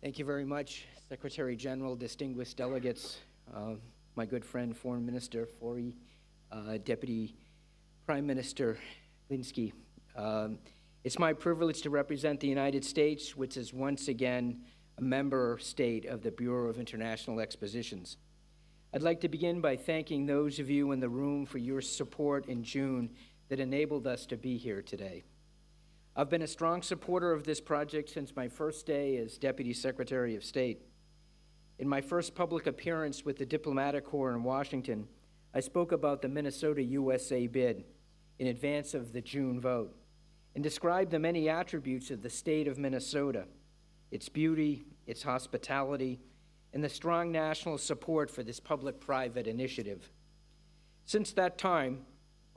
Thank you very much, Secretary General, distinguished delegates, my good friend, Foreign Minister Faure, Deputy Prime Minister Linsky. It's my privilege to represent the United States, which is once again a member state of the Bureau of International Expositions. I'd like to begin by thanking those of you in the room for your support in June that enabled us to be here today. I've been a strong supporter of this project since my first day as Deputy Secretary of State. In my first public appearance with the Diplomatic Corps in Washington, I spoke about the Minnesota-USA bid in advance of the June vote and described the many attributes of the state of Minnesota, its beauty, its hospitality, and the strong national support for this public-private initiative. Since that time,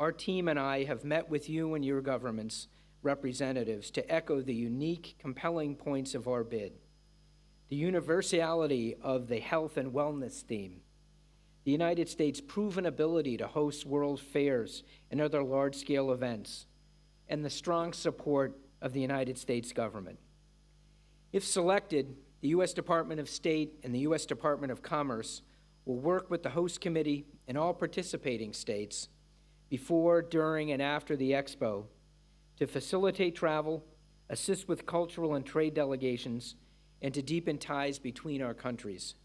our team and I have met with you and your governments representatives to echo the unique, compelling points of our bid. The universality of the health and wellness theme, the United States' proven ability to host world fairs and other large-scale events, and the strong support of the United States government. If selected, the U.S. Department of State and the U.S. Department of Commerce will work with the host committee and all participating states before, during, and after the expo to facilitate travel, assist with cultural and trade delegations, and to deepen ties between our countries.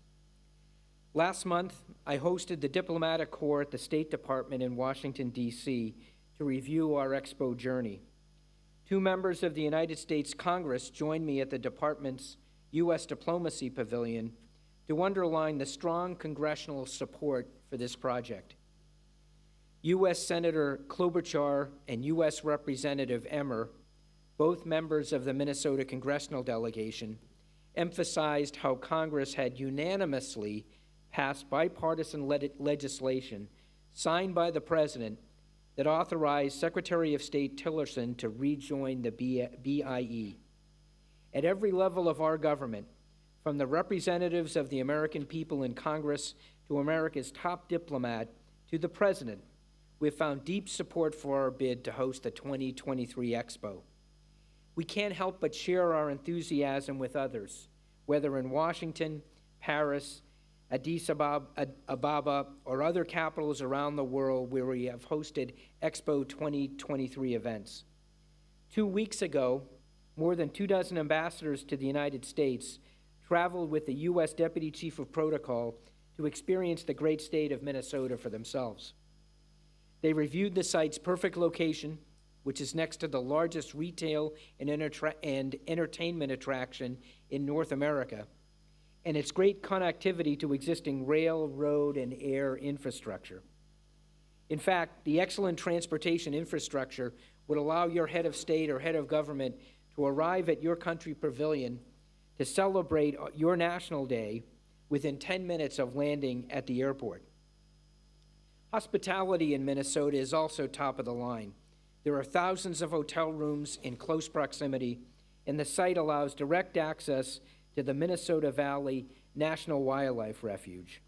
Last month, I hosted the Diplomatic Corps at the State Department in Washington, D.C. to review our expo journey. Two members of the United States Congress joined me at the department's U.S. Diplomacy Pavilion to underline the strong congressional support for this project. U.S. Senator Klobuchar and U.S. Representative Emmer, both members of the Minnesota congressional delegation, emphasized how Congress had unanimously passed bipartisan legislation signed by the President that authorized Secretary of State Tillerson to rejoin the BIE. At every level of our government, from the representatives of the American people in Congress to America's top diplomat to the President, we've found deep support for our bid to host the 2023 Expo. We can't help but share our enthusiasm with others, whether in Washington, Paris, Addis Ababa, or other capitals around the world where we have hosted Expo 2023 events. 2 weeks ago, more than 24 ambassadors to the United States traveled with the U.S. Deputy Chief of Protocol to experience the great state of Minnesota for themselves. They reviewed the site's perfect location, which is next to the largest retail and entertainment attraction in North America, and its great connectivity to existing rail, road, and air infrastructure. In fact, the excellent transportation infrastructure would allow your head of state or head of government to arrive at your country pavilion to celebrate your National Day within 10 minutes of landing at the airport. Hospitality in Minnesota is also top of the line. There are thousands of hotel rooms in close proximity, and the site allows direct access to the Minnesota Valley National Wildlife Refuge.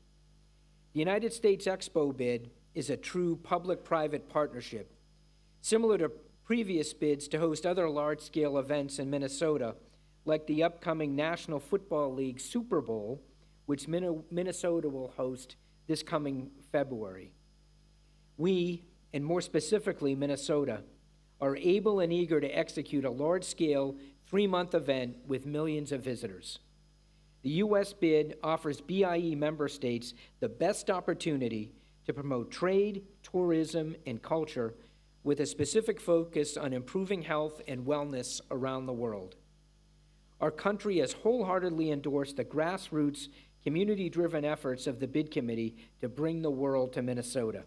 The United States Expo bid is a true public-private partnership, similar to previous bids to host other large-scale events in Minnesota, like the upcoming National Football League Super Bowl, which Minnesota will host this coming February. We, and more specifically Minnesota, are able and eager to execute a large-scale 3-month event with millions of visitors. The U.S. bid offers BIE member states the best opportunity to promote trade, tourism, and culture with a specific focus on improving health and wellness around the world. Our country has wholeheartedly endorsed the grassroots, community-driven efforts of the bid committee to bring the world to Minnesota.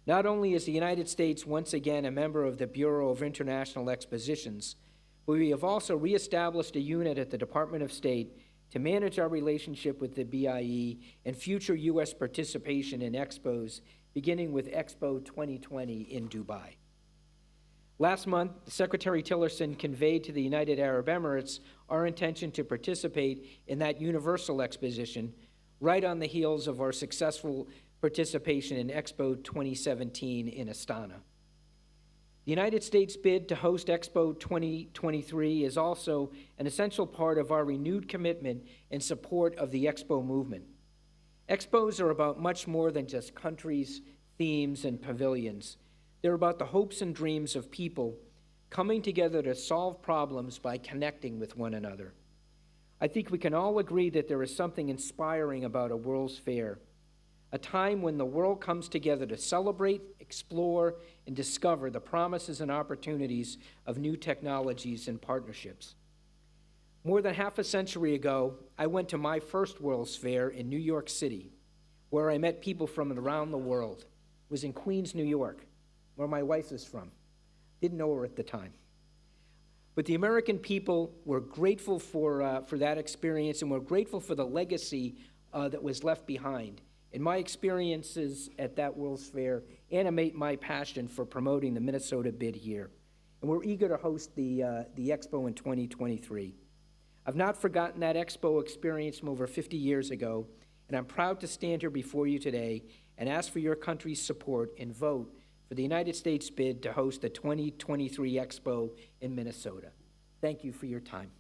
Not only is the United States once again a member of the Bureau of International Expositions, but we have also reestablished a unit at the Department of State to manage our relationship with the BIE and future U.S. participation in expos, beginning with Expo 2020 in Dubai. Last month, Secretary Tillerson conveyed to the United Arab Emirates our intention to participate in that universal exposition right on the heels of our successful participation in Expo 2017 in Astana. The United States bid to host Expo 2023 is also an essential part of our renewed commitment and support of the Expo movement. Expos are about much more than just countries, themes, and pavilions. They're about the hopes and dreams of people coming together to solve problems by connecting with one another. I think we can all agree that there is something inspiring about a World's Fair, a time when the world comes together to celebrate, explore, and discover the promises and opportunities of new technologies and partnerships. More than half a century ago, I went to my first World's Fair in New York City, where I met people from around the world. It was in Queens, New York, where my wife is from. Didn't know her at the time. But the American people were grateful for that experience, and were grateful for the legacy that was left behind. And my experiences at that World's Fair animate my passion for promoting the Minnesota bid here. And we're eager to host the Expo in 2023. I've not forgotten that Expo experience from over 50 years ago, and I'm proud to stand here before you today and ask for your country's support and vote for the United States bid to host the 2023 Expo in Minnesota. Thank you for your time.